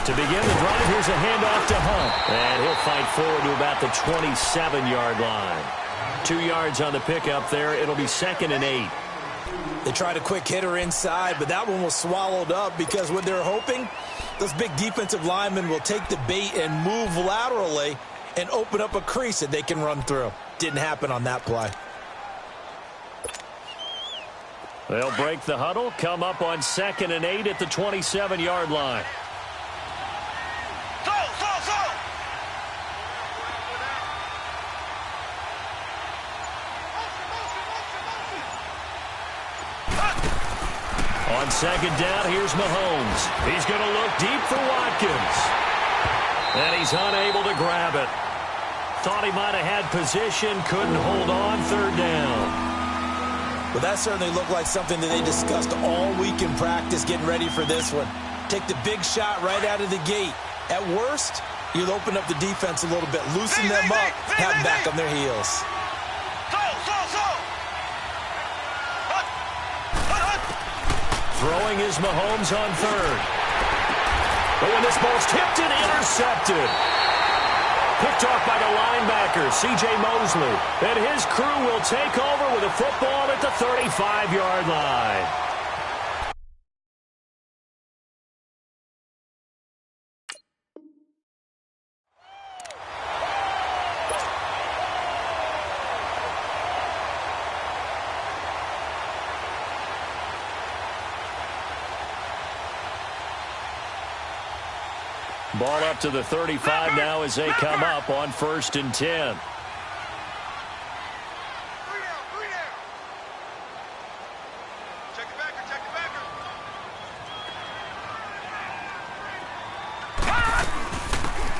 To begin the drive, here's a handoff to Hunt. And he'll fight forward to about the 27-yard line. 2 yards on the pickup there. It'll be 2nd and 8. They tried a quick hitter inside, but that one was swallowed up because what they're hoping, those big defensive linemen will take the bait and move laterally and open up a crease that they can run through. Didn't happen on that play. They'll break the huddle, come up on 2nd and 8 at the 27-yard line. On 2nd down, here's Mahomes. He's going to look deep for Watkins. And he's unable to grab it. Thought he might have had position, couldn't hold on, 3rd down. Well, that certainly looked like something that they discussed all week in practice getting ready for this one. Take the big shot right out of the gate. At worst, you'll open up the defense a little bit, loosen them up, have them back on their heels. Throwing is Mahomes on 3rd. But when this ball's tipped and intercepted. Picked off by the linebacker, C.J. Mosley. And his crew will take over with a football at the 35-yard line. Ball up to the 35 now as they come up on 1st and 10.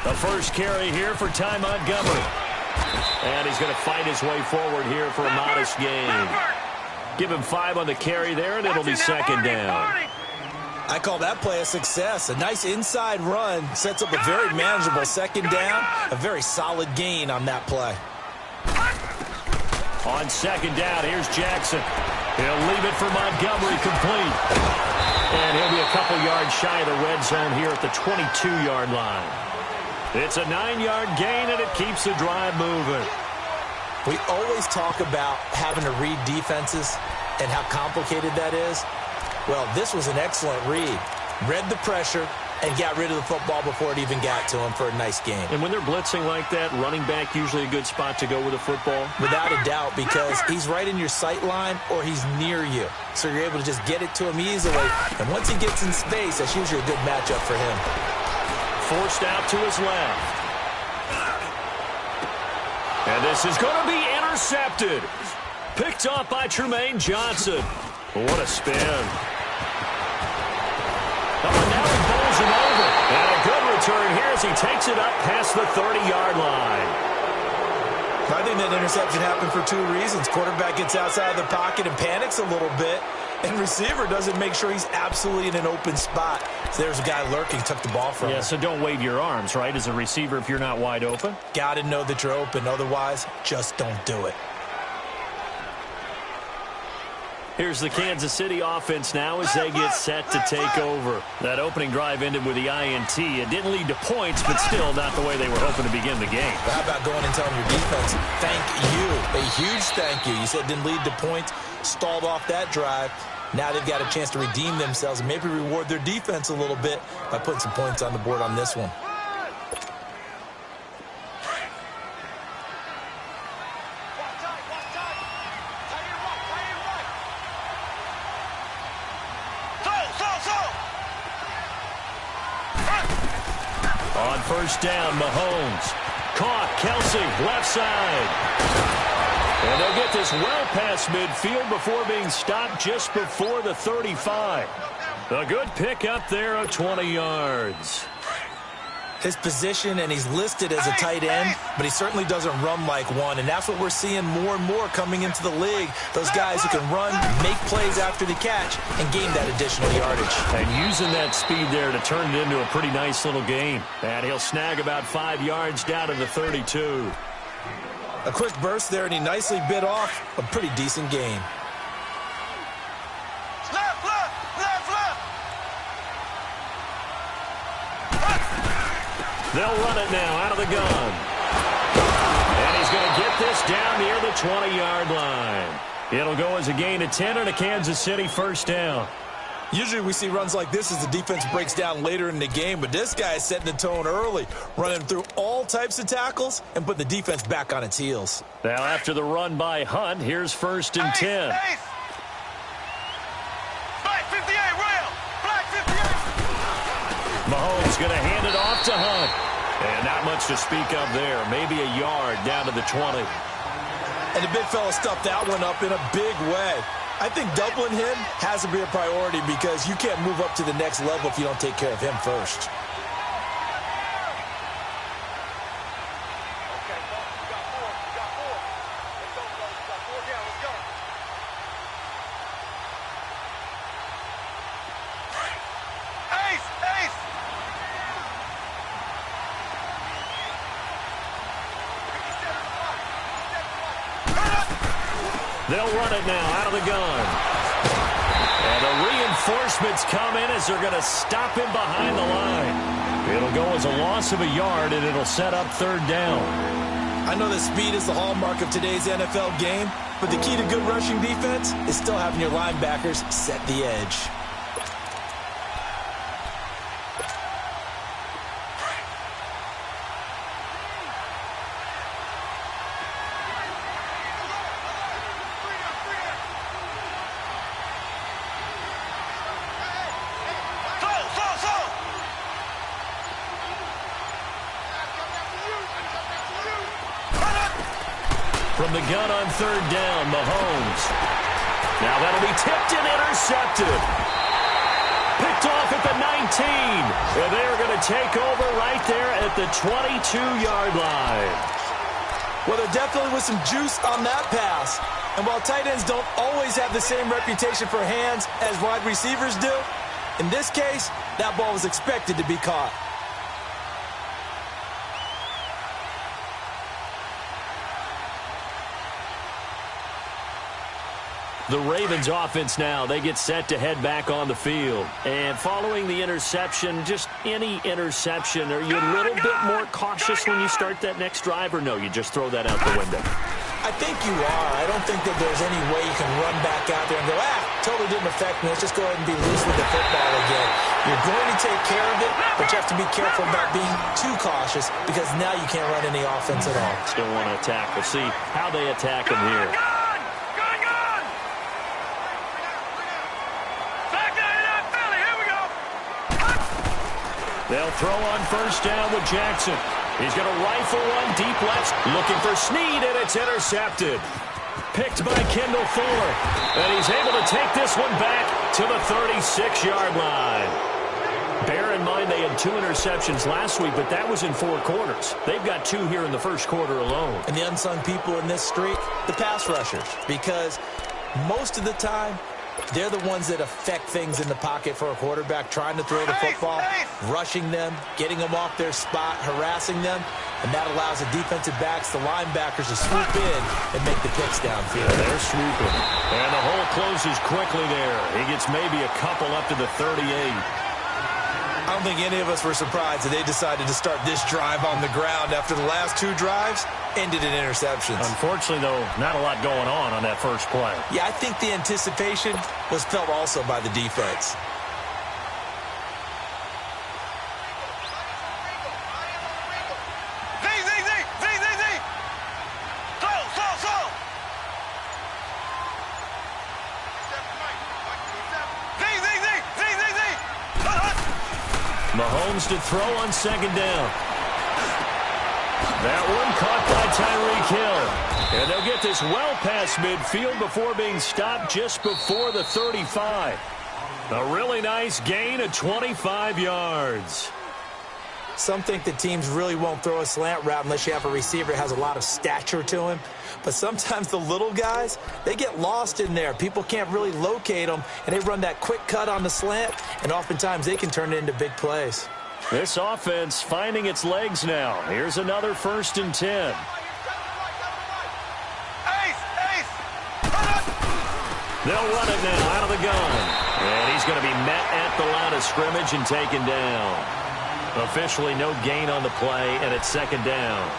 The first carry here for Ty Montgomery. And he's going to fight his way forward here for a modest gain. Give him 5 on the carry there, and it'll be 2nd down. I call that play a success. A nice inside run sets up a very manageable 2nd down. A very solid gain on that play. On 2nd down, here's Jackson. He'll leave it for Montgomery complete. And he'll be a couple yards shy of the red zone here at the 22-yard line. It's a 9-yard gain, and it keeps the drive moving. We always talk about having to read defenses and how complicated that is. Well, this was an excellent read. Read the pressure and got rid of the football before it even got to him for a nice game. And when they're blitzing like that, running back usually a good spot to go with a football? Without a doubt, because he's right in your sight line or he's near you. So you're able to just get it to him easily. And once he gets in space, that's usually a good matchup for him. Forced out to his left. And this is going to be intercepted. Picked off by Tremaine Johnson. What a spin. Oh, and now he bowls him over. And a good return here as he takes it up past the 30-yard line. I think that interception happened for 2 reasons. Quarterback gets outside of the pocket and panics a little bit. And receiver doesn't make sure he's absolutely in an open spot. So there's a guy lurking, took the ball from him. Yeah, so don't wave your arms, right, as a receiver if you're not wide open? Got to know that you're open. Otherwise, just don't do it. Here's the Kansas City offense now as they get set to take over. That opening drive ended with the INT. It didn't lead to points, but still not the way they were hoping to begin the game. But how about going and telling your defense, thank you, a huge thank you. You said it didn't lead to points, stalled off that drive. Now they've got a chance to redeem themselves and maybe reward their defense a little bit by putting some points on the board on this one. On 1st down, Mahomes. Caught, Kelsey, left side. And they'll get this well past midfield before being stopped just before the 35. A good pickup there of 20 yards. His position, and he's listed as a tight end, but he certainly doesn't run like one, and that's what we're seeing more and more coming into the league. Those guys who can run, make plays after the catch, and gain that additional yardage. And using that speed there to turn it into a pretty nice little game. And he'll snag about 5 yards down to the 32. A quick burst there, and he nicely bit off a pretty decent gain. They'll run it now out of the gun. And he's going to get this down near the 20-yard line. It'll go as a gain of 10 and a Kansas City first down. Usually we see runs like this as the defense breaks down later in the game, but this guy is setting the tone early, running through all types of tackles and putting the defense back on its heels. Now after the run by Hunt, here's first and 10. Mahomes going to hand it off to Hunt. And not much to speak of there. Maybe a yard down to the 20. And the big fella stuffed that one up in a big way. I think doubling him has to be a priority because you can't move up to the next level if you don't take care of him first. They'll run it now out of the gun. And the reinforcements come in as they're going to stop him behind the line. It'll go as a loss of a yard, and it'll set up third down. I know that speed is the hallmark of today's NFL game, but the key to good rushing defense is still having your linebackers set the edge. From the gun on third down, Mahomes. Now that'll be tipped and intercepted. Picked off at the 19. And they're going to take over right there at the 22-yard line. Well, there definitely was some juice on that pass. And while tight ends don't always have the same reputation for hands as wide receivers do, in this case, that ball was expected to be caught. The Ravens offense now, they get set to head back on the field. And following the interception, just any interception, are you a little bit more cautious when you start that next drive, or no, you just throw that out the window? I think you are. I don't think that there's any way you can run back out there and go, totally didn't affect me. Let's just go ahead and be loose with the football again. You're going to take care of it, but you have to be careful about being too cautious because now you can't run any offense at all. Still want to attack. We'll see how they attack him here. They'll throw on first down with Jackson. He's going to rifle one deep left, looking for Snead, and it's intercepted. Picked by Kendall Fuller. And he's able to take this one back to the 36-yard line. Bear in mind they had 2 interceptions last week, but that was in 4 quarters. They've got 2 here in the first quarter alone. And the unsung people in this streak, the pass rushers, because most of the time, they're the ones that affect things in the pocket for a quarterback, trying to throw the football, rushing them, getting them off their spot, harassing them, and that allows the defensive backs, the linebackers, to swoop in and make the picks downfield. Yeah, they're swooping. And the hole closes quickly there. He gets maybe a couple up to the 38. I don't think any of us were surprised that they decided to start this drive on the ground after the last 2 drives ended in interceptions. Unfortunately, though, not a lot going on that first play. Yeah, I think the anticipation was felt also by the defense. Mahomes to throw on second down. That one caught by Tyreek Hill. And they'll get this well past midfield before being stopped just before the 35. A really nice gain of 25 yards. Some think that teams really won't throw a slant route unless you have a receiver that has a lot of stature to him. But sometimes the little guys, they get lost in there. People can't really locate them, and they run that quick cut on the slant, and oftentimes they can turn it into big plays. This offense finding its legs now. Here's another 1st and 10. They'll run it now out of the gun. And he's going to be met at the line of scrimmage and taken down. Officially no gain on the play, and it's second down.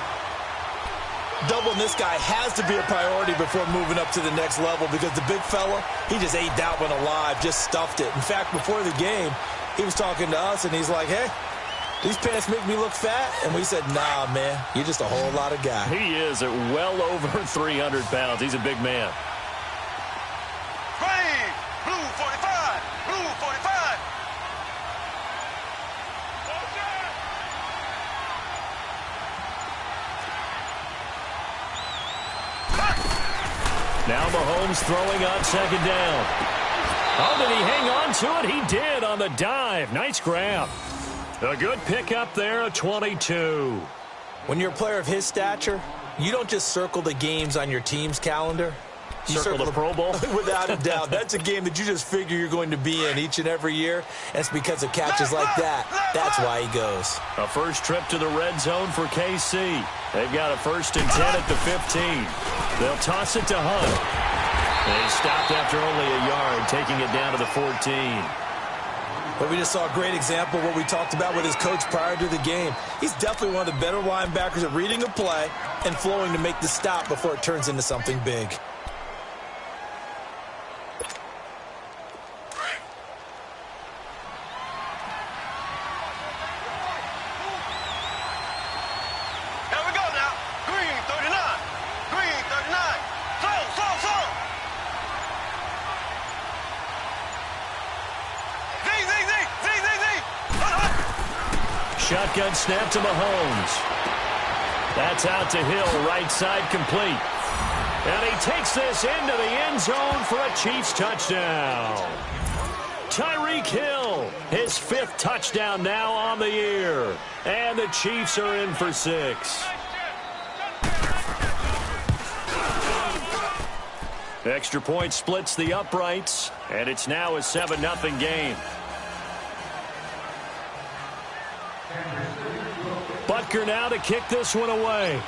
Doubling this guy has to be a priority before moving up to the next level because the big fella, he just ate that one alive, just stuffed it. In fact, before the game, he was talking to us, and he's like, hey, these pants make me look fat. And we said, nah, man, you're just a whole lot of guy. He is at well over 300 pounds. He's a big man. Green, blue 45, blue 45. Now Mahomes throwing on second down. Oh, did he hang on to it? He did on the dive. Nice grab. A good pickup there, a 22. When you're a player of his stature, you don't just circle the games on your team's calendar. You circle the Pro Bowl? Without a doubt. That's a game that you just figure you're going to be in each and every year. And it's because of catches like that. That's why he goes. A first trip to the red zone for KC. They've got a 1st and 10 at the 15. They'll toss it to Hunt. They stopped after only a yard, taking it down to the 14. But we just saw a great example of what we talked about with his coach prior to the game. He's definitely one of the better linebackers at reading a play and flowing to make the stop before it turns into something big. Shotgun snap to Mahomes. That's out to Hill, right side complete. And he takes this into the end zone for a Chiefs touchdown. Tyreek Hill, his 5th touchdown now on the year. And the Chiefs are in for 6. Extra point splits the uprights, and it's now a 7-0 game. Butker now to kick this one away.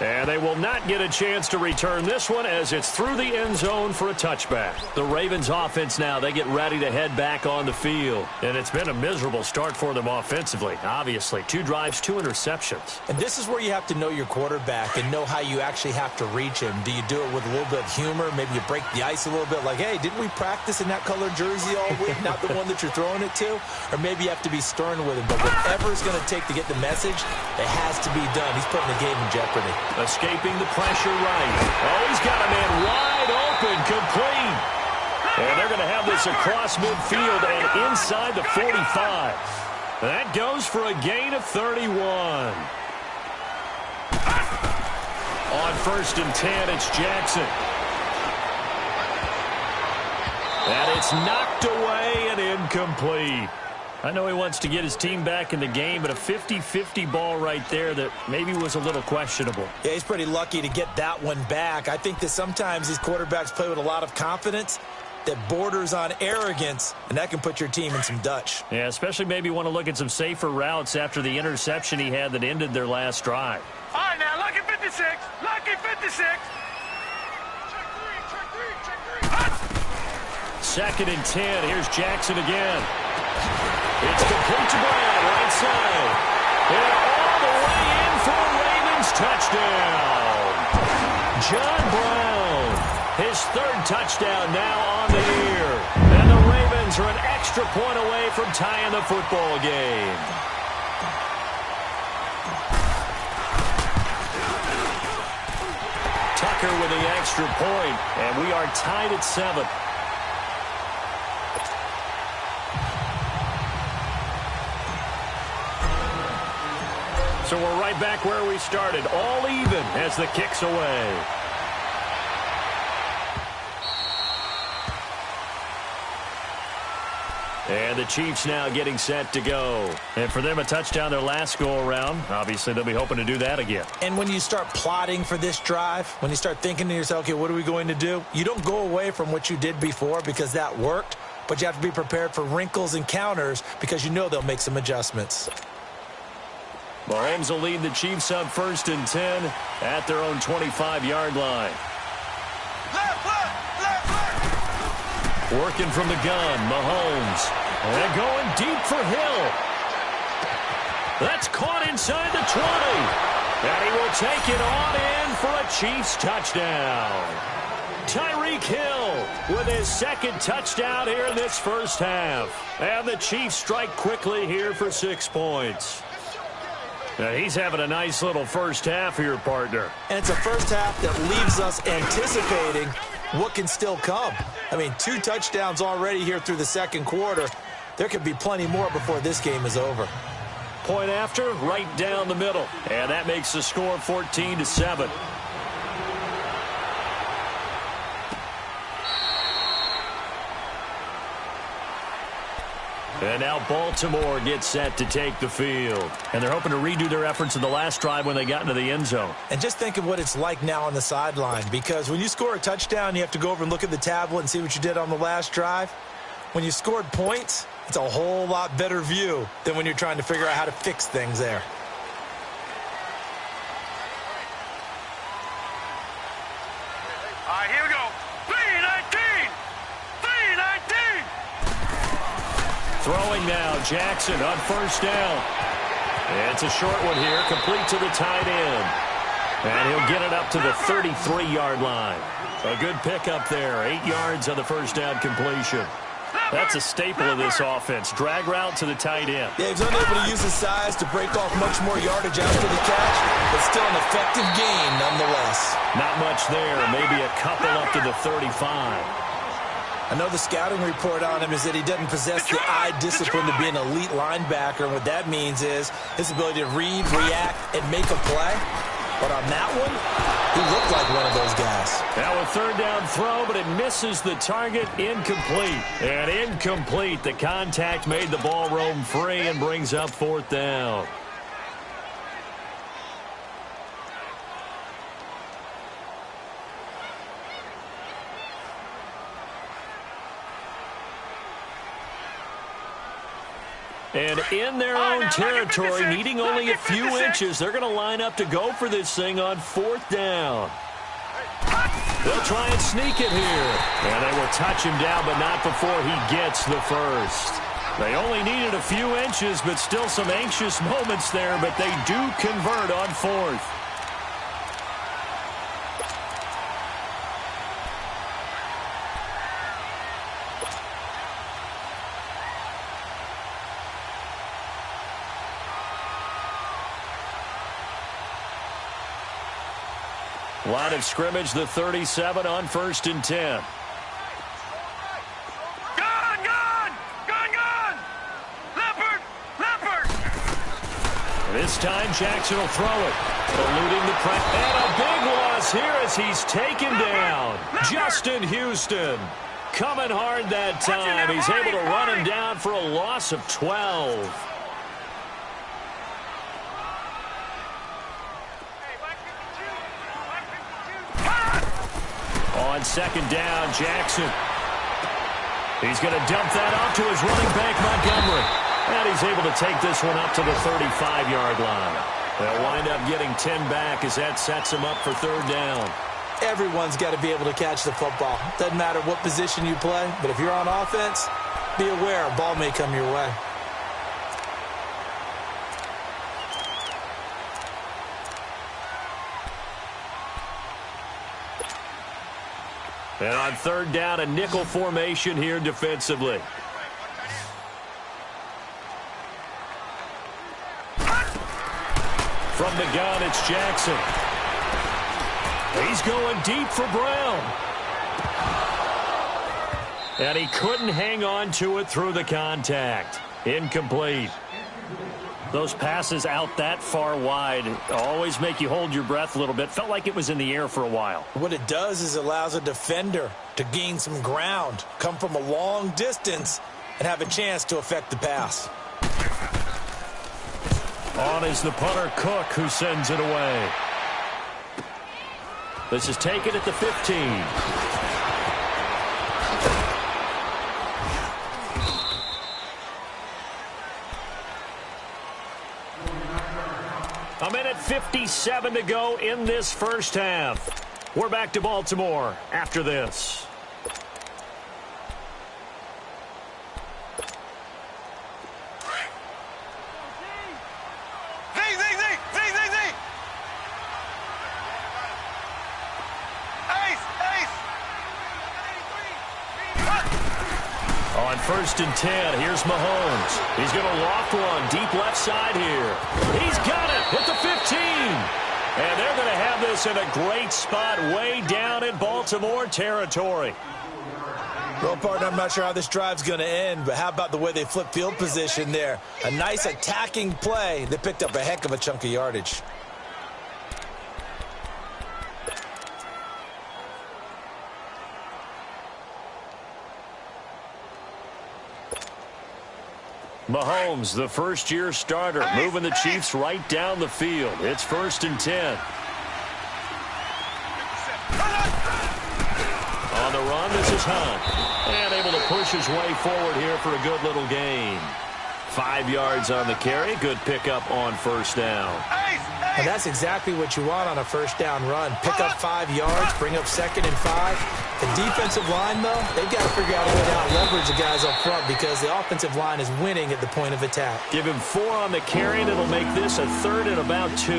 And they will not get a chance to return this one as it's through the end zone for a touchback. The Ravens offense now, they get ready to head back on the field. And it's been a miserable start for them offensively. Obviously, 2 drives, 2 interceptions. And this is where you have to know your quarterback and know how you actually have to reach him. Do you do it with a little bit of humor? Maybe you break the ice a little bit like, hey, didn't we practice in that colored jersey all week? Not the one that you're throwing it to? Or maybe you have to be stern with him. But whatever it's going to take to get the message, it has to be done. He's putting the game in jeopardy. Escaping the pressure right. Oh, he's got a man wide open, complete. And they're going to have this across midfield and inside the 45. That goes for a gain of 31. On 1st and 10, it's Jackson. And it's knocked away and incomplete. I know he wants to get his team back in the game, but a 50-50 ball right there that maybe was a little questionable. Yeah, he's pretty lucky to get that one back. I think that sometimes these quarterbacks play with a lot of confidence that borders on arrogance, and that can put your team in some Dutch. Yeah, especially maybe want to look at some safer routes after the interception he had that ended their last drive. All right, now, lucky 56. Lucky 56. Check 3, check 3, check 3. 2nd and 10. Here's Jackson again. It's complete to Brown, right side. And all the way in for a Ravens touchdown. John Brown, his 3rd touchdown now on the year. And the Ravens are an extra point away from tying the football game. Tucker with the extra point, and we are tied at 7. So we're right back where we started, all even as the kick's away. And the Chiefs now getting set to go. And for them, a touchdown their last go-around. Obviously, they'll be hoping to do that again. And when you start plotting for this drive, when you start thinking to yourself, okay, what are we going to do? You don't go away from what you did before because that worked, but you have to be prepared for wrinkles and counters because you know they'll make some adjustments. Mahomes will lead the Chiefs up 1st and 10 at their own 25-yard line. Left, left, left, left. Working from the gun, Mahomes. And going deep for Hill. That's caught inside the 20. And he will take it on in for a Chiefs touchdown. Tyreek Hill with his second touchdown here in this first half. And the Chiefs strike quickly here for 6 points. Now he's having a nice little first half here, partner. And it's a first half that leaves us anticipating what can still come. I mean, 2 touchdowns already here through the second quarter. There could be plenty more before this game is over. Point after, right down the middle. And that makes the score 14-7. And now Baltimore gets set to take the field. And they're hoping to redo their efforts in the last drive when they got into the end zone. And just think of what it's like now on the sideline. Because when you score a touchdown, you have to go over and look at the tablet and see what you did on the last drive. When you scored points, it's a whole lot better view than when you're trying to figure out how to fix things there. All right, here we go. 3-19! 3-19! Throwing now, Jackson on first down. It's a short one here, complete to the tight end. And he'll get it up to the 33-yard line. A good pickup there, 8 yards on the first down completion. That's a staple of this offense. Drag route to the tight end. Yeah, he's unable to use his size to break off much more yardage after the catch, but still an effective gain nonetheless. Not much there, maybe a couple up to the 35. I know the scouting report on him is that he doesn't possess the eye discipline to be an elite linebacker. And what that means is his ability to read, react, and make a play. But on that one, he looked like one of those guys. Now a third down throw, but it misses the target. Incomplete. And incomplete. The contact made the ball roam free and brings up fourth down. And in their own territory, needing only a few inches, they're going to line up to go for this thing on fourth down. They'll try and sneak it here. And they will touch him down, but not before he gets the first. They only needed a few inches, but still some anxious moments there, but they do convert on fourth. Line of scrimmage, the 37 on 1st and 10. Gun! Gun! Gun! Gun! Leopard! Leopard! This time Jackson will throw it. Eluding the press. And a big loss here as he's taken down. Justin Houston coming hard that time. He's able to run him down for a loss of 12. On second down, Jackson. He's going to dump that off to his running back, Montgomery. And he's able to take this one up to the 35-yard line. They'll wind up getting 10 back as that sets him up for third down. Everyone's got to be able to catch the football. Doesn't matter what position you play, but if you're on offense, be aware a ball may come your way. And on third down, a nickel formation here defensively. From the gun, it's Jackson. He's going deep for Brown. And he couldn't hang on to it through the contact. Incomplete. Those passes out that far wide always make you hold your breath a little bit. Felt like it was in the air for a while. What it does is it allows a defender to gain some ground, come from a long distance, and have a chance to affect the pass. On is the punter, Cook, who sends it away. This is taken at the 15. A minute 57 to go in this first half. We're back to Baltimore after this. On 1st and 10, here's Mahomes. He's going to loft one deep left side here. He's got it at the 15. And they're going to have this in a great spot way down in Baltimore territory. Well, partner, I'm not sure how this drive's going to end, but how about the way they flip field position there? A nice attacking play. They picked up a heck of a chunk of yardage. Mahomes, the first-year starter, moving the Chiefs right down the field. It's 1st and 10. On the run, this is Hunt. And able to push his way forward here for a good little gain. 5 yards on the carry. Good pickup on 1st down. And that's exactly what you want on a first down run. Pick up 5 yards, bring up 2nd and 5. The defensive line, though, they've got to figure out a way to out-leverage the guys up front because the offensive line is winning at the point of attack. Give him 4 on the carry, and it'll make this a 3rd and about 2.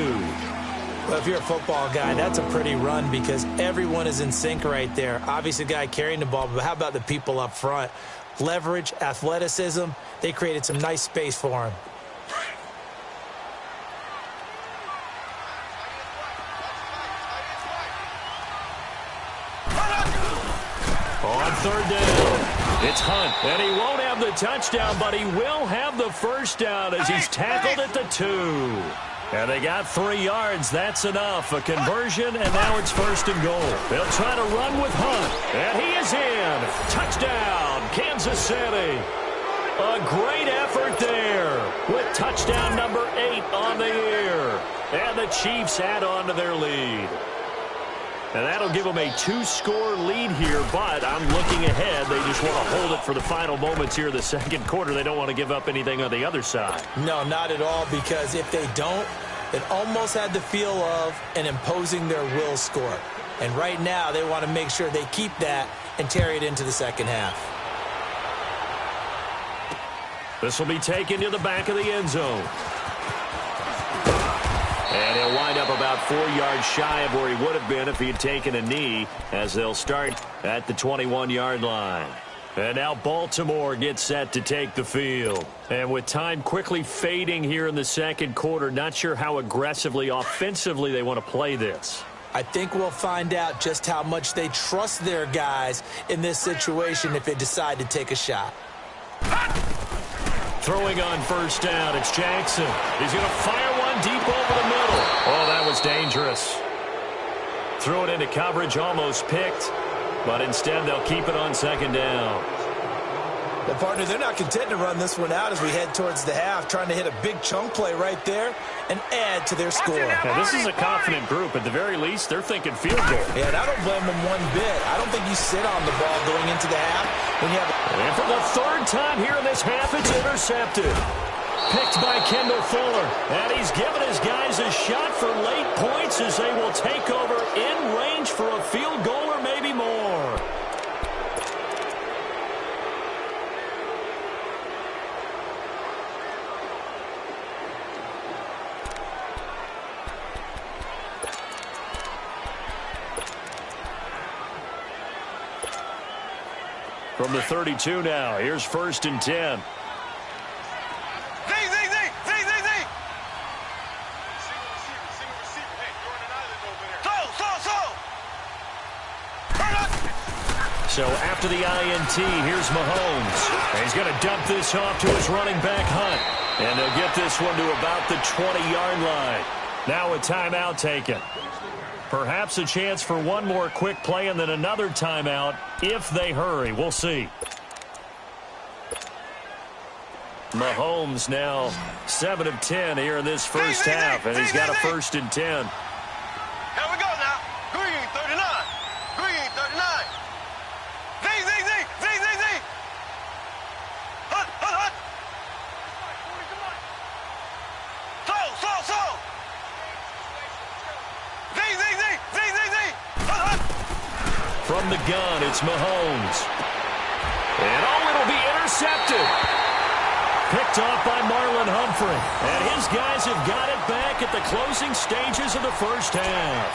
Well, if you're a football guy, that's a pretty run because everyone is in sync right there. Obviously, the guy carrying the ball, but how about the people up front? Leverage, athleticism, they created some nice space for him. On 3rd down, it's Hunt, and he won't have the touchdown, but he will have the 1st down as he's tackled at the 2. And they got 3 yards. That's enough. A conversion, and now it's 1st and goal. They'll try to run with Hunt, and he is in. Touchdown, Kansas City. A great effort there with touchdown number 8 on the year. And the Chiefs add on to their lead. And that'll give them a 2-score lead here, but I'm looking ahead. They just want to hold it for the final moments here in the 2nd quarter. They don't want to give up anything on the other side. No, not at all, because if they don't, it almost had the feel of an imposing their will score. And right now, they want to make sure they keep that and carry it into the 2nd half. This will be taken to the back of the end zone. And he'll wind up about 4 yards shy of where he would have been if he had taken a knee, as they'll start at the 21-yard line. And now Baltimore gets set to take the field. And with time quickly fading here in the 2nd quarter, not sure how aggressively, offensively they want to play this. I think we'll find out just how much they trust their guys in this situation if they decide to take a shot. Throwing on 1st down, it's Jackson. He's going to fire one deep over the middle. Oh, that was dangerous. Threw it into coverage, almost picked, but instead they'll keep it on 2nd down. Well, partner, they're not content to run this one out as we head towards the half, trying to hit a big chunk play right there and add to their score. Now, this is a confident group. At the very least, they're thinking field goal. Yeah, and I don't blame them one bit. I don't think you sit on the ball going into the half when you have... And for the 3rd time here in this half, it's intercepted. Picked by Kendall Fuller. And he's given his guys a shot for late points as they will take over in range for a field goal or maybe more. From the 32 now, here's 1st and 10. So after the INT, here's Mahomes. And he's going to dump this off to his running back, Hunt. And they'll get this one to about the 20-yard line. Now a timeout taken. Perhaps a chance for one more quick play and then another timeout if they hurry. We'll see. Mahomes now 7 of 10 here in this first half, and he's got a 1st and 10. Here we go now. Green 39. Green 39. Z. Hut. So. Z. Hut. From the gun, it's Mahomes. And it'll be intercepted. Picked off by Marlon Humphrey. And his guys have got it back at the closing stages of the first half.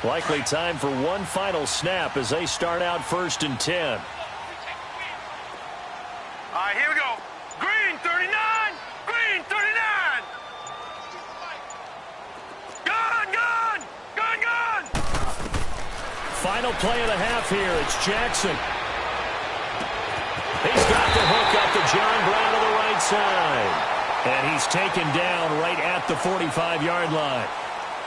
Likely time for one final snap as they start out 1st and 10. All right, here we go. Green 39. Green 39. Gun. Final play of the half here. It's Jackson. He's got the hook up to John Brown to the right side. And he's taken down right at the 45-yard line.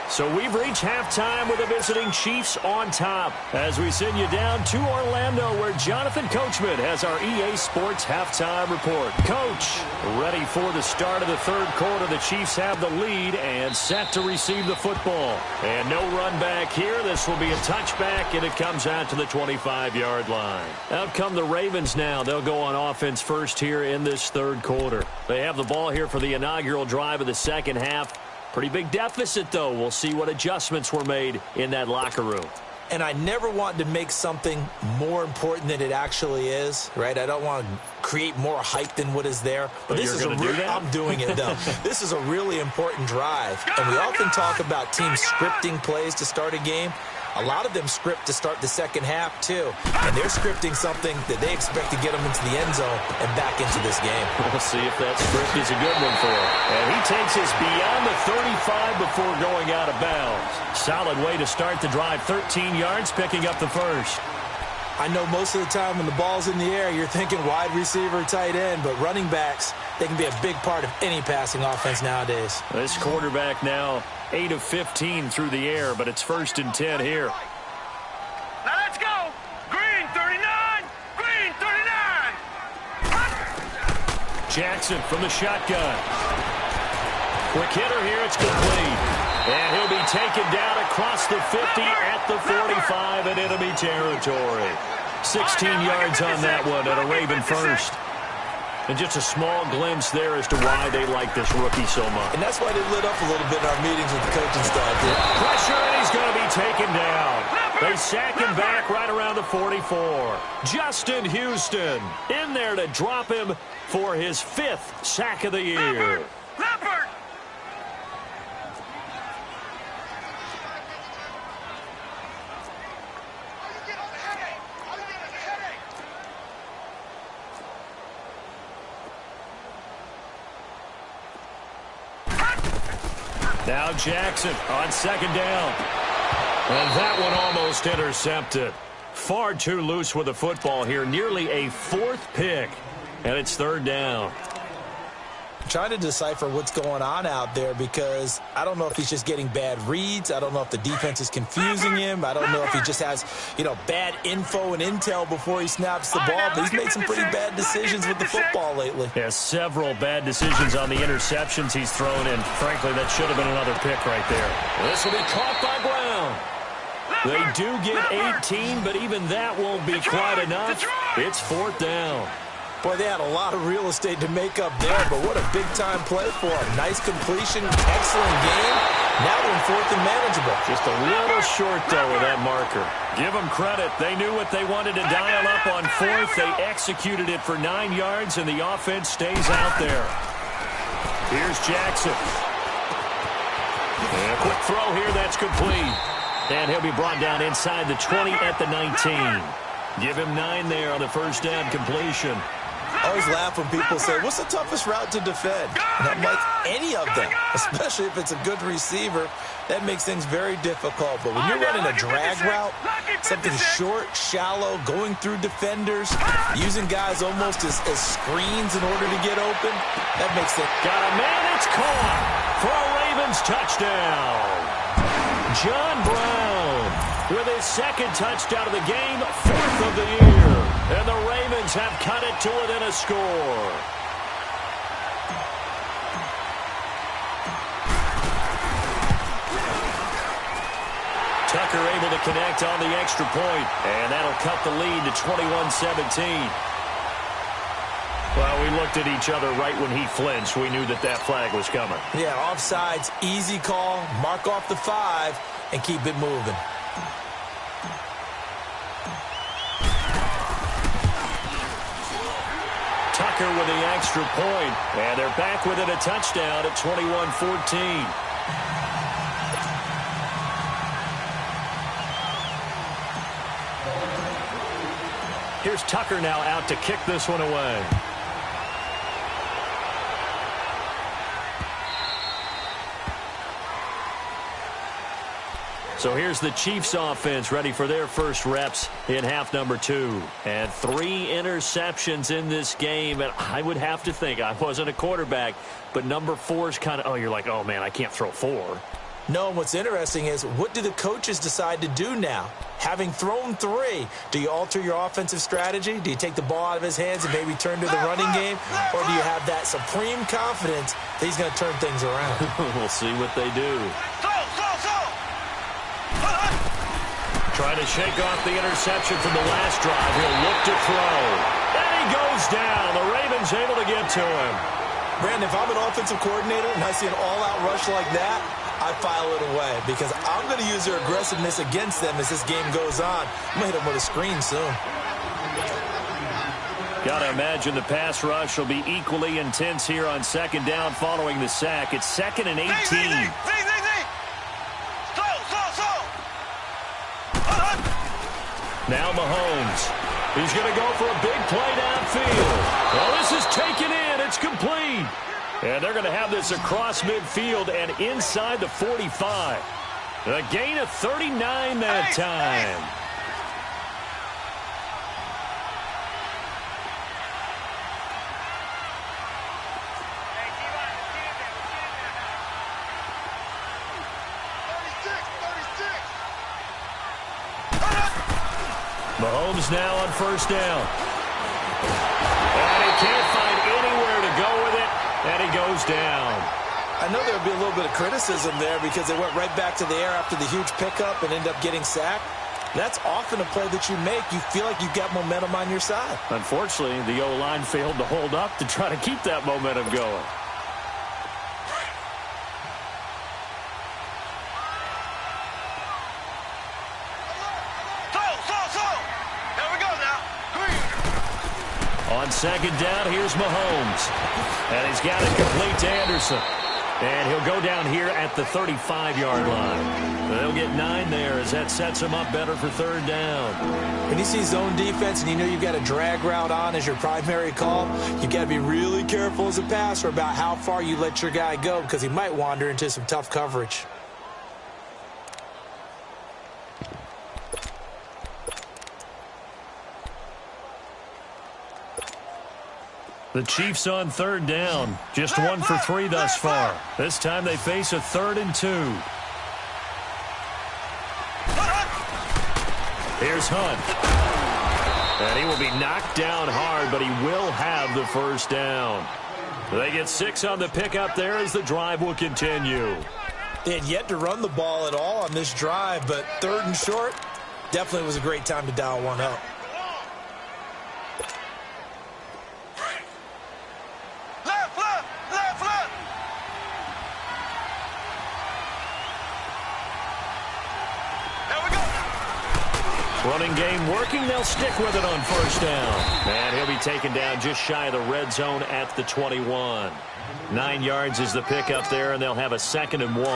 So we've reached halftime with the visiting Chiefs on top as we send you down to Orlando where Jonathan Coachman has our EA Sports halftime report. Coach, ready for the start of the third quarter. The Chiefs have the lead and set to receive the football. And no run back here. This will be a touchback, and it comes out to the 25-yard line. Out come the Ravens now. They'll go on offense first here in this third quarter. They have the ball here for the inaugural drive of the second half. Pretty big deficit, though. We'll see what adjustments were made in that locker room. And I never want to make something more important than it actually is, right? I don't want to create more hype than what is there. But this is I'm doing it, though. This is a really important drive. And we often talk about teams scripting plays to start a game. A lot of them script to start the second half, too. And they're scripting something that they expect to get them into the end zone and back into this game. We'll see if that script is a good one for him. And he takes us beyond the 35 before going out of bounds. Solid way to start the drive. 13 yards, picking up the first. I know most of the time when the ball's in the air, you're thinking wide receiver, tight end, but running backs, they can be a big part of any passing offense nowadays. This quarterback now 8 of 15 through the air, but it's 1st and 10 here. Now let's go. Green 39. Green 39. Jackson from the shotgun. Quick hitter here. It's complete. And he'll be taken down across the 50 at the 45 in enemy territory. 16 yards on that one at a Raven first. And just a small glimpse there as to why they like this rookie so much. And that's why they lit up a little bit in our meetings with the coaching staff. Pressure, and he's going to be taken down. They sack him back right around the 44. Justin Houston in there to drop him for his 5th sack of the year. Leopard. Now Jackson on 2nd down. And that one almost intercepted. Far too loose with the football here. Nearly a 4th pick. And it's 3rd down. I'm trying to decipher what's going on out there because I don't know if he's just getting bad reads. I don't know if the defense is confusing him. I don't know if he just has, bad info and intel before he snaps the ball. But he's made some pretty bad decisions with the football lately. Yeah, several bad decisions on the interceptions he's thrown in. Frankly, that should have been another pick right there. This will be caught by Brown. They do get 18, but even that won't be quite enough. It's 4th down. Boy, they had a lot of real estate to make up there, but what a big-time play for him. Nice completion, excellent game. Now they're in 4th and manageable. Just a little short, though, with that marker. Give them credit. They knew what they wanted to dial up on 4th. They executed it for 9 yards, and the offense stays out there. Here's Jackson. And a quick throw here. That's complete. And he'll be brought down inside the 20 at the 19. Give him 9 there on the 1st down completion. I always laugh when people say, what's the toughest route to defend? And I'm like, any of them, especially if it's a good receiver. That makes things very difficult. But when you're running a drag route, something short, shallow, going through defenders, using guys almost as screens in order to get open, that makes it. Got a man, it's caught for a Ravens touchdown. John Brown with his 2nd touchdown of the game, 4th of the year. And the Ravens have cut it to within a score. Tucker able to connect on the extra point, and that'll cut the lead to 21-17. Well, we looked at each other right when he flinched. We knew that flag was coming. Yeah, offsides, easy call, mark off the 5, and keep it moving. Tucker with the extra point, and they're back within a touchdown at 21-14. here's Tucker now out to kick this one away. So here's the Chiefs offense ready for their first reps in half number 2. And 3 interceptions in this game. And I would have to think, I wasn't a quarterback, but number 4 is kind of, you're like, oh, man, I can't throw 4. No, what's interesting is, what do the coaches decide to do now? Having thrown 3, do you alter your offensive strategy? Do you take the ball out of his hands and maybe turn to the running game? Or do you have that supreme confidence that he's going to turn things around? We'll see what they do. Trying to shake off the interception from the last drive. He'll look to throw. And he goes down. The Ravens able to get to him. Brandon, if I'm an offensive coordinator and I see an all-out rush like that, I file it away because I'm going to use their aggressiveness against them as this game goes on. I'm going to hit them with a screen soon. Got to imagine the pass rush will be equally intense here on second down following the sack. It's 2nd and 18. Now Mahomes. He's going to go for a big play downfield. Well, this is taken in. It's complete. And they're going to have this across midfield and inside the 45. A gain of 39 that time. Mahomes now on first down. And he can't find anywhere to go with it, and he goes down. I know there would be a little bit of criticism there because they went right back to the air after the huge pickup and ended up getting sacked. That's often a play that you make. You feel like you've got momentum on your side. Unfortunately, the O-line failed to hold up to try to keep that momentum going. On second down, here's Mahomes. And he's got it complete to Anderson. And he'll go down here at the 35-yard line. They'll get 9 there as that sets him up better for third down. When you see zone defense and you know you've got a drag route on as your primary call, you've got to be really careful as a passer about how far you let your guy go because he might wander into some tough coverage. The Chiefs on third down. Just 1 for 3 thus far. This time they face a 3rd and 2. Here's Hunt. And he will be knocked down hard, but he will have the first down. They get 6 on the pickup there as the drive will continue. They had yet to run the ball at all on this drive, but 3rd and short definitely was a great time to dial one up. Running game working. They'll stick with it on first down. And he'll be taken down just shy of the red zone at the 21. 9 yards is the pickup there, and they'll have a 2nd and 1.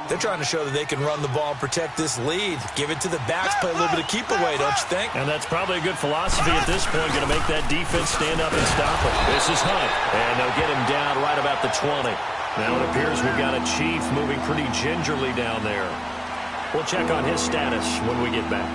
They're trying to show that they can run the ball and protect this lead. Give it to the backs, play a little bit of keep away, don't you think? And that's probably a good philosophy at this point, going to make that defense stand up and stop it. This is Hunt, and they'll get him down right about the 20. Now it appears we've got a Chief moving pretty gingerly down there. We'll check on his status when we get back.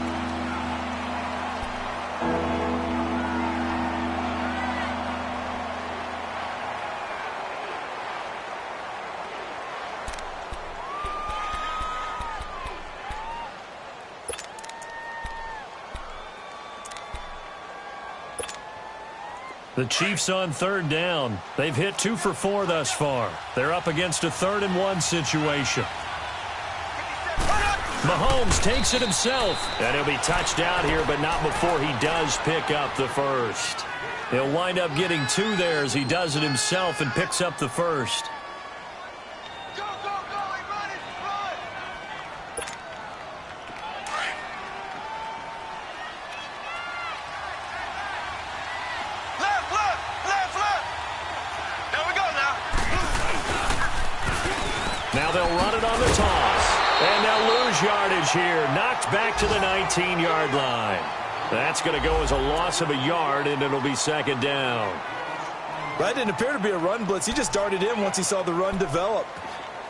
The Chiefs on third down. They've hit 2 for 4 thus far. They're up against a 3rd and 1 situation. Mahomes takes it himself. And he'll be touched out here, but not before he does pick up the first. He'll wind up getting 2 there as he does it himself and picks up the first. Now they'll run it on the toss. And they'll lose yardage here. Knocked back to the 19-yard line. That's going to go as a loss of a yard, and it'll be second down. That didn't appear to be a run blitz. He just darted in once he saw the run develop.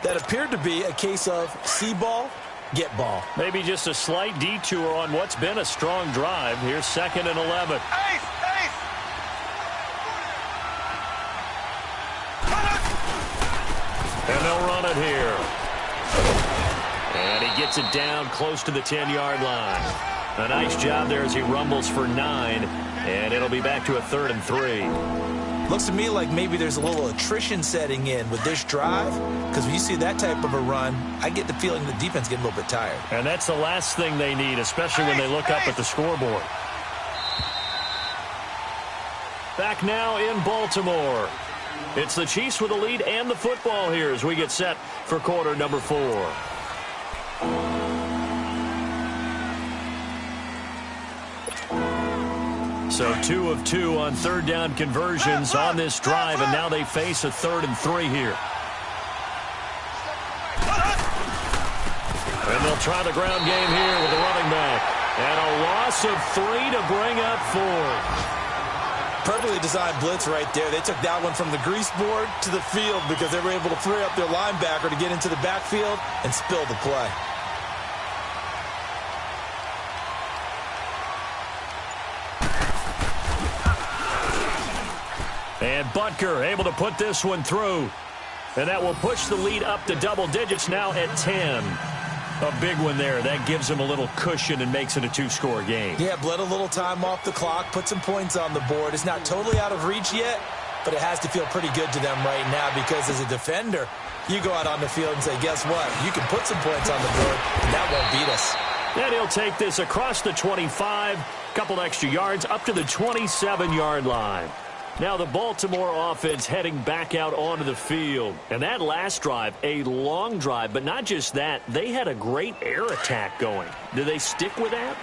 That appeared to be a case of see ball, get ball. Maybe just a slight detour on what's been a strong drive. Here's 2nd and 11. Ace! And they'll run it here. And he gets it down close to the 10-yard line. A nice job there as he rumbles for 9. And it'll be back to a 3rd and 3. Looks to me like maybe there's a little attrition setting in with this drive, because when you see that type of a run, I get the feeling the defense getting a little bit tired. And that's the last thing they need, especially when they look up at the scoreboard. Back now in Baltimore. It's the Chiefs with the lead and the football here as we get set for quarter number 4. So 2 of 2 on 3rd down conversions on this drive, and now they face a 3rd and 3 here. And they'll try the ground game here with the running back. And a loss of 3 to bring up 4. Perfectly designed blitz right there. They took that one from the grease board to the field because they were able to free up their linebacker to get into the backfield and spill the play. And Butker able to put this one through. And that will push the lead up to double digits now at 10. A big one there. That gives them a little cushion and makes it a 2-score game. Yeah, bled a little time off the clock, put some points on the board. It's not totally out of reach yet, but it has to feel pretty good to them right now because as a defender, you go out on the field and say, guess what? You can put some points on the board, and that won't beat us. And he'll take this across the 25, couple extra yards, up to the 27-yard line. Now the Baltimore offense heading back out onto the field. And that last drive, a long drive, but not just that. They had a great air attack going. Do they stick with that?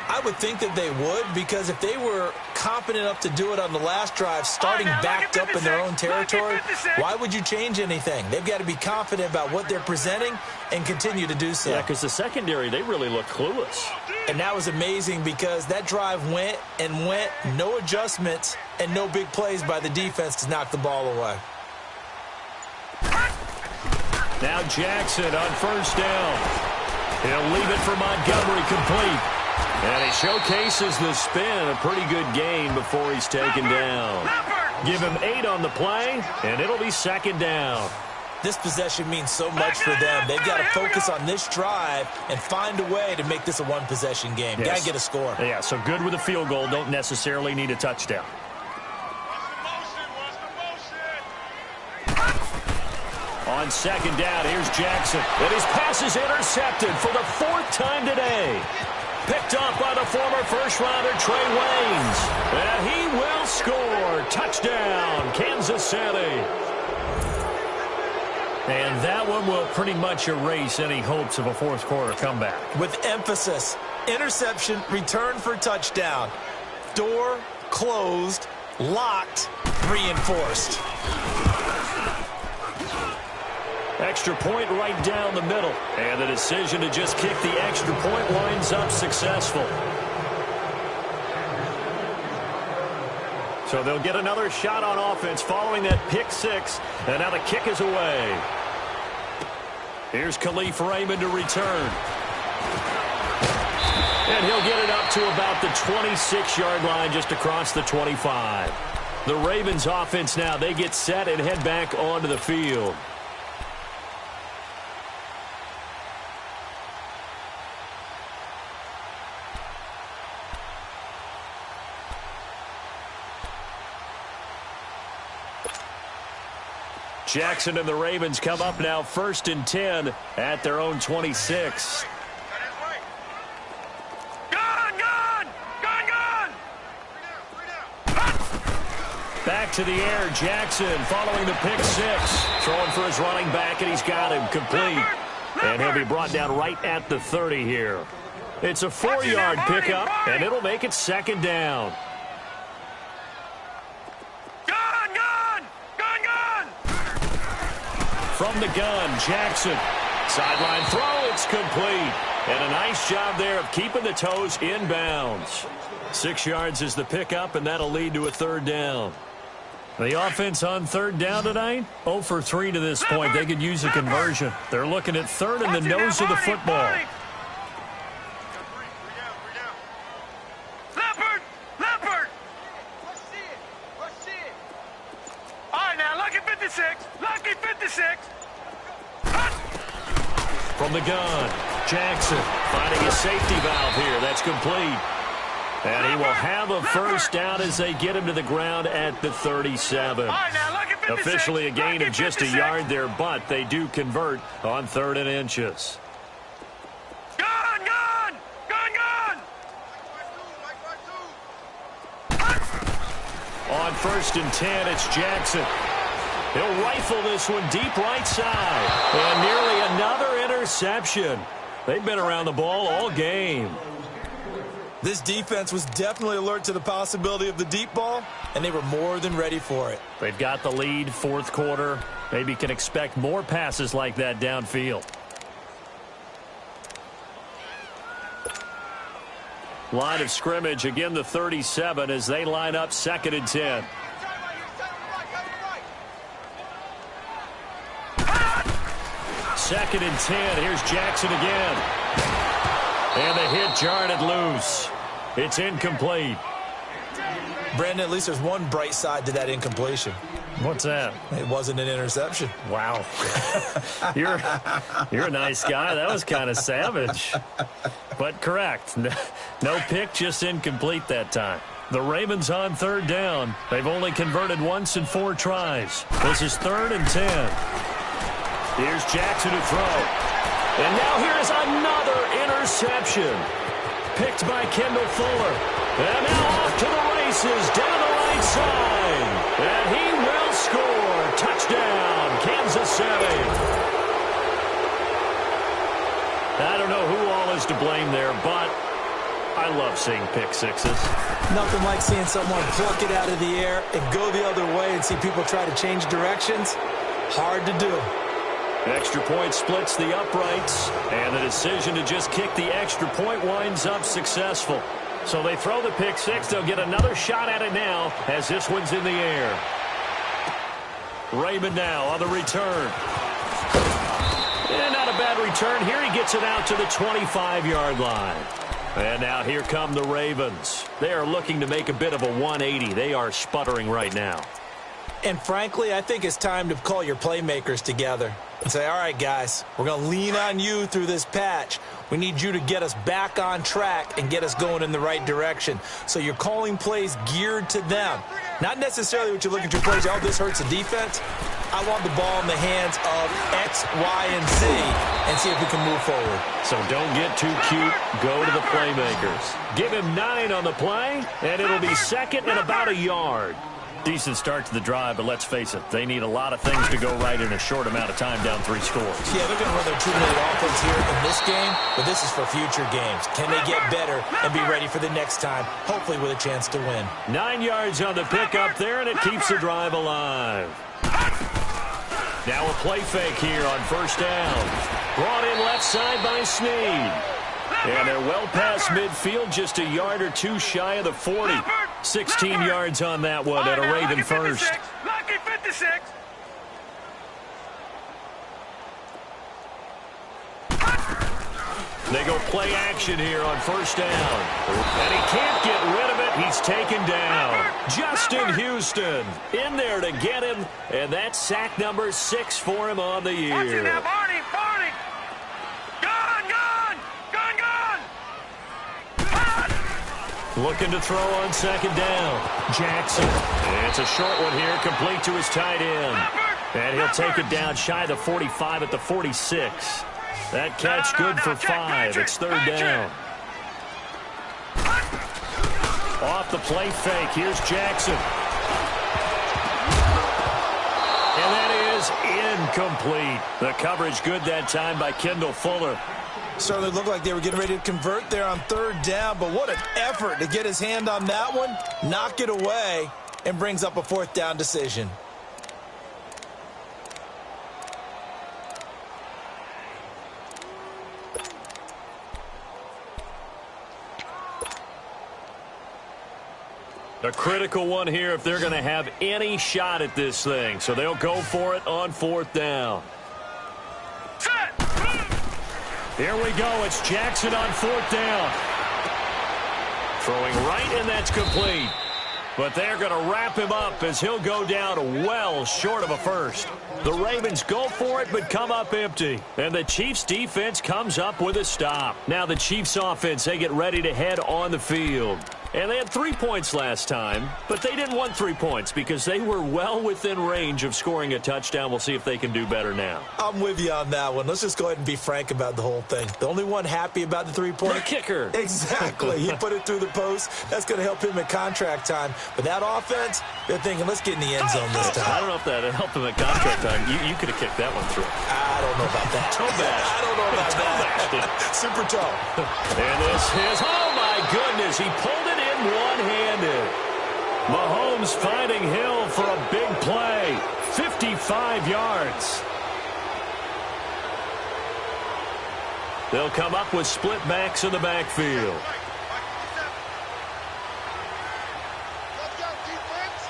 I would think that they would, because if they were confident enough to do it on the last drive, starting backed up in their own territory, why would you change anything? They've got to be confident about what they're presenting and continue to do so. Yeah, because the secondary, they really look clueless. And that was amazing because that drive went and went, no adjustments, and no big plays by the defense to knock the ball away. Now Jackson on 1st down. He'll leave it for Montgomery complete. And he showcases the spin, a pretty good gain before he's taken down. Give him 8 on the play, and it'll be 2nd down. This possession means so much for them. They've got to focus on this drive and find a way to make this a one-possession game. Yes. Got to get a score. Yeah, so good with a field goal. Don't necessarily need a touchdown. On 2nd down, here's Jackson. And his pass is intercepted for the 4th time today. Picked up by the former first-rounder Trey Waynes. And he will score. Touchdown, Kansas City. And that one will pretty much erase any hopes of a fourth-quarter comeback. With emphasis, interception, return for touchdown. Door closed, locked, reinforced. Extra point right down the middle. And the decision to just kick the extra point winds up successful. So they'll get another shot on offense following that pick 6. And now the kick is away. Here's Khalif Raymond to return. And he'll get it up to about the 26-yard line just across the 25. The Ravens offense now, they get set and head back onto the field. Jackson and the Ravens come up now 1st and 10 at their own 26. Back to the air, Jackson following the pick 6. Throwing for his running back, and he's got him complete. And he'll be brought down right at the 30 here. It's a 4-yard pickup, and it'll make it 2nd down. From the gun, Jackson. Sideline throw, it's complete. And a nice job there of keeping the toes in bounds. 6 yards is the pickup, and that'll lead to a third down. The offense on third down tonight, 0 for 3 to this point. They could use a conversion. They're looking at third in the nose of the football. Leopard! Let's see it. All right, now, lucky 56. From the gun, Jackson finding a safety valve here. That's complete. And he will have a first down as they get him to the ground at the 37. Officially a gain of just a yard there, but they do convert on 3rd and inches. Gun! On 1st and 10, it's Jackson. He'll rifle this one deep right side. And nearly another interception. They've been around the ball all game. This defense was definitely alert to the possibility of the deep ball, and they were more than ready for it. They've got the lead, 4th quarter. Maybe can expect more passes like that downfield. Line of scrimmage, again the 37 as they line up 2nd and 10. Second and 10. Here's Jackson again. And the hit jarred it loose. It's incomplete. Brandon, at least there's one bright side to that incompletion. What's that? It wasn't an interception. Wow. You're a nice guy. That was kind of savage. But correct. No pick, just incomplete that time. The Ravens on 3rd down. They've only converted once in 4 tries. This is 3rd and 10. Here's Jackson to throw. And now here is another interception. Picked by Kendall Fuller. And now off to the races down the right side. And he will score. Touchdown, Kansas City. I don't know who all is to blame there, but I love seeing pick sixes. Nothing like seeing someone pluck it out of the air and go the other way and see people try to change directions. Hard to do. Extra point splits the uprights, and the decision to just kick the extra point winds up successful. So they throw the pick six. They'll get another shot at it now as this one's in the air. Raymond now on the return. And not a bad return. Here he gets it out to the 25-yard line. And now here come the Ravens. They are looking to make a bit of a 180. They are sputtering right now. And frankly, I think it's time to call your playmakers together and say, all right, guys, we're going to lean on you through this patch. We need you to get us back on track and get us going in the right direction. So you're calling plays geared to them. Not necessarily what you look at your plays, oh, this hurts the defense. I want the ball in the hands of X, Y, and Z and see if we can move forward. So don't get too cute. Go to the playmakers. Give him 9 on the play, and it'll be second and about a yard. Decent start to the drive, but let's face it, they need a lot of things to go right in a short amount of time down 3 scores. Yeah, they're going to run their two-minute offense here in this game, but this is for future games. Can they get better and be ready for the next time, hopefully with a chance to win? 9 yards on the pickup there, and it keeps the drive alive. Now a play fake here on first down. Brought in left side by Snead. And they're well past midfield, just a yard or 2 shy of the 40. 16 yards on that one at a Raven first. Lucky 56. They go play action here on first down. And he can't get rid of it. He's taken down. Justin Houston in there to get him. And that's sack number 6 for him on the year. Watch it now, Barney. Looking to throw on second down. Jackson. It's a short one here, complete to his tight end. And he'll take it down shy of the 45 at the 46. That catch good for 5. It's third down. Off the play fake. Here's Jackson. And that is incomplete. The coverage good that time by Kendall Fuller. Certainly looked like they were getting ready to convert there on third down, but what an effort to get his hand on that one, knock it away, and brings up a fourth down decision. A critical one here if they're going to have any shot at this thing. So they'll go for it on 4th down. Here we go. It's Jackson on 4th down. Throwing right, and that's complete. But they're going to wrap him up as he'll go down well short of a first. The Ravens go for it but come up empty. And the Chiefs defense comes up with a stop. Now the Chiefs offense, they get ready to head on the field. And they had 3 points last time, but they didn't want 3 points because they were well within range of scoring a touchdown. We'll see if they can do better now. I'm with you on that one. Let's just go ahead and be frank about the whole thing. The only one happy about the 3-point. The kicker. Exactly. He put it through the post. That's going to help him at contract time. But that offense, they're thinking, let's get in the end zone this time. I don't know if that helped him at contract time. You could have kicked that one through. I don't know about that. Toe bash. I don't know about that. Super toe. And this is, oh my goodness, he pulled it in one-handed. Mahomes finding Hill for a big play. 55 yards. They'll come up with split backs in the backfield. Let's go, defense.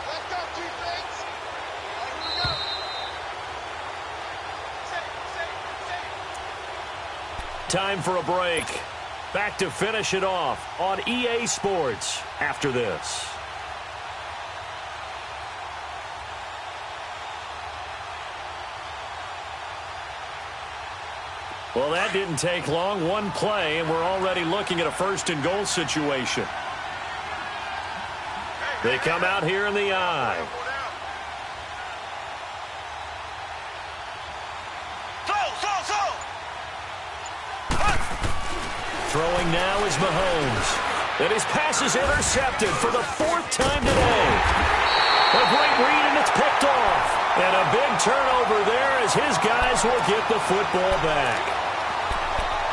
Let's go, defense. All right, here we go. Time for a break. Back to finish it off on EA Sports after this. Well, that didn't take long. One play, and we're already looking at a 1st and goal situation. They come out here in the eye. Throwing now is Mahomes. And his pass is intercepted for the 4th time today. A great read, and it's picked off. And a big turnover there as his guys will get the football back.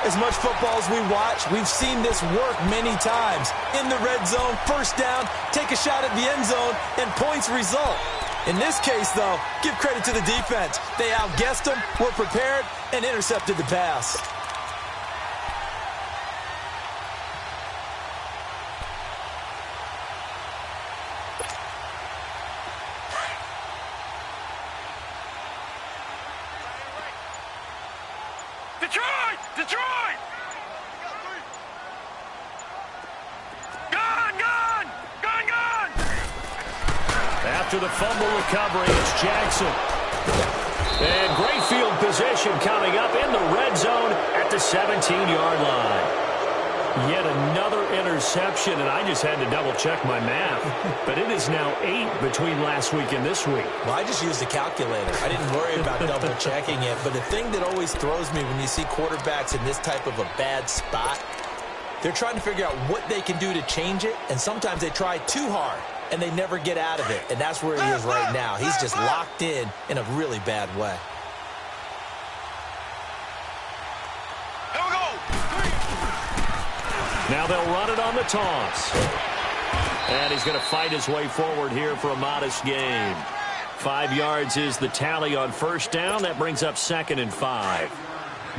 As much football as we watch, we've seen this work many times. In the red zone, 1st down, take a shot at the end zone, and points result. In this case, though, give credit to the defense. They outguessed them, were prepared, and intercepted the pass. Detroit! Gone! After the fumble recovery, it's Jackson. And great field position coming up in the red zone at the 17-yard line. Yet another interception, and I just had to double-check my math. But it is now 8 between last week and this week. Well, I just used a calculator. I didn't worry about double-checking it. But the thing that always throws me when you see quarterbacks in this type of a bad spot, they're trying to figure out what they can do to change it, and sometimes they try too hard, and they never get out of it. And that's where he is right now. He's just locked in a really bad way. Now they'll run it on the toss. And he's going to fight his way forward here for a modest gain. 5 yards is the tally on 1st down. That brings up 2nd and 5.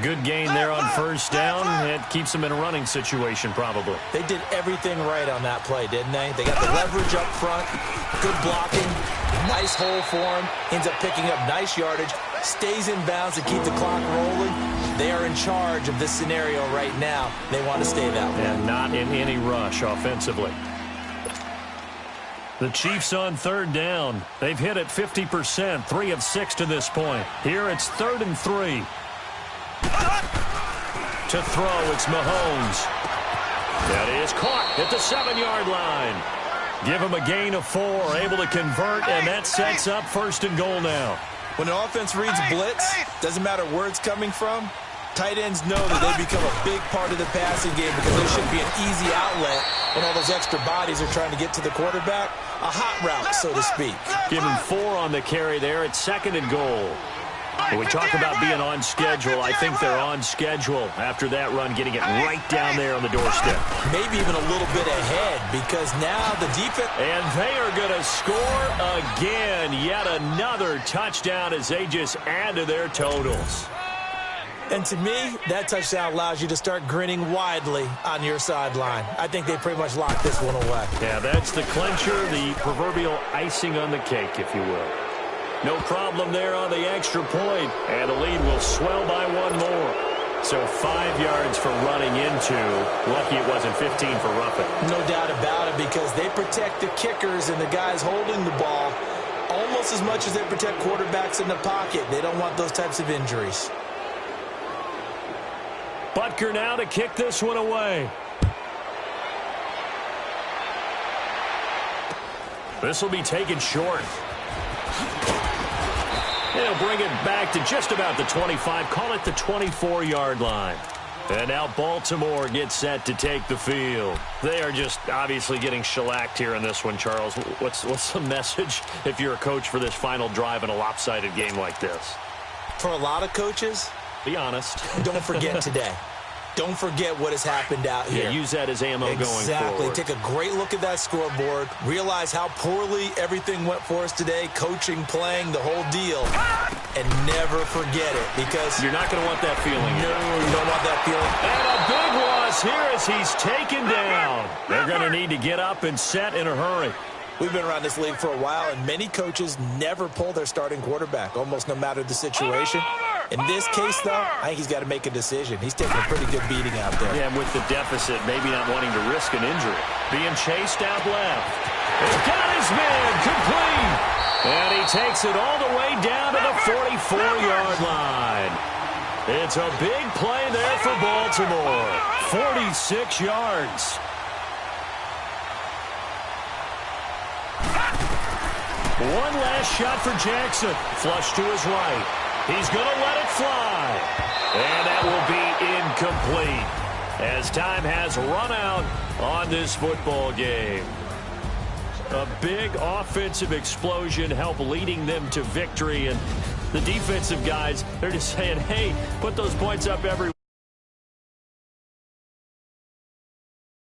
Good gain there on 1st down. It keeps them in a running situation probably. They did everything right on that play, didn't they? They got the leverage up front, good blocking, nice hole for him, ends up picking up nice yardage, stays in bounds to keep the clock rolling. They are in charge of this scenario right now. They want to stay that way. And not in any rush offensively. The Chiefs on 3rd down. They've hit it 50%, 3 of 6 to this point. Here it's 3rd and 3. To throw, it's Mahomes. That is caught at the 7-yard line. Give him a gain of 4, able to convert, and that sets up 1st and goal now. When an offense reads blitz, doesn't matter where it's coming from, tight ends know that they become a big part of the passing game because there should be an easy outlet when all those extra bodies are trying to get to the quarterback. A hot route, so to speak. Give him 4 on the carry there. It's 2nd and goal. When we talk about being on schedule, I think they're on schedule after that run, getting it right down there on the doorstep. Maybe even a little bit ahead because now the defense... And they are going to score again. Yet another touchdown as they just add to their totals. And to me, that touchdown allows you to start grinning widely on your sideline. I think they pretty much locked this one away. Yeah, that's the clincher, the proverbial icing on the cake, if you will. No problem there on the extra point, and the lead will swell by one more. So 5 yards for running into. Lucky it wasn't 15 for roughing. No doubt about it, because they protect the kickers and the guys holding the ball almost as much as they protect quarterbacks in the pocket. They don't want those types of injuries. Butker now to kick this one away. This will be taken short. They'll bring it back to just about the 25. Call it the 24-yard line. And now Baltimore gets set to take the field. They are just obviously getting shellacked here in this one, Charles. What's the message if you're a coach for this final drive in a lopsided game like this? For a lot of coaches, be honest. Don't forget today. Don't forget what has happened out here. Yeah, use that as ammo going forward. Exactly. Take a great look at that scoreboard. Realize how poorly everything went for us today. Coaching, playing, the whole deal. And never forget it, because you're not going to want that feeling. No, you don't want that feeling. And a big loss here as he's taken down. They're going to need to get up and set in a hurry. We've been around this league for a while, and many coaches never pull their starting quarterback, almost no matter the situation. In this case, though, I think he's got to make a decision. He's taking a pretty good beating out there. Yeah, and with the deficit, maybe not wanting to risk an injury. Being chased out left. He's got his man complete. And he takes it all the way down to the 44-yard line. It's a big play there for Baltimore. 46 yards. One last shot for Jackson. Flush to his right. He's going to let it fly. And that will be incomplete as time has run out on this football game. A big offensive explosion helped leading them to victory. And the defensive guys, they're just saying, hey, put those points up every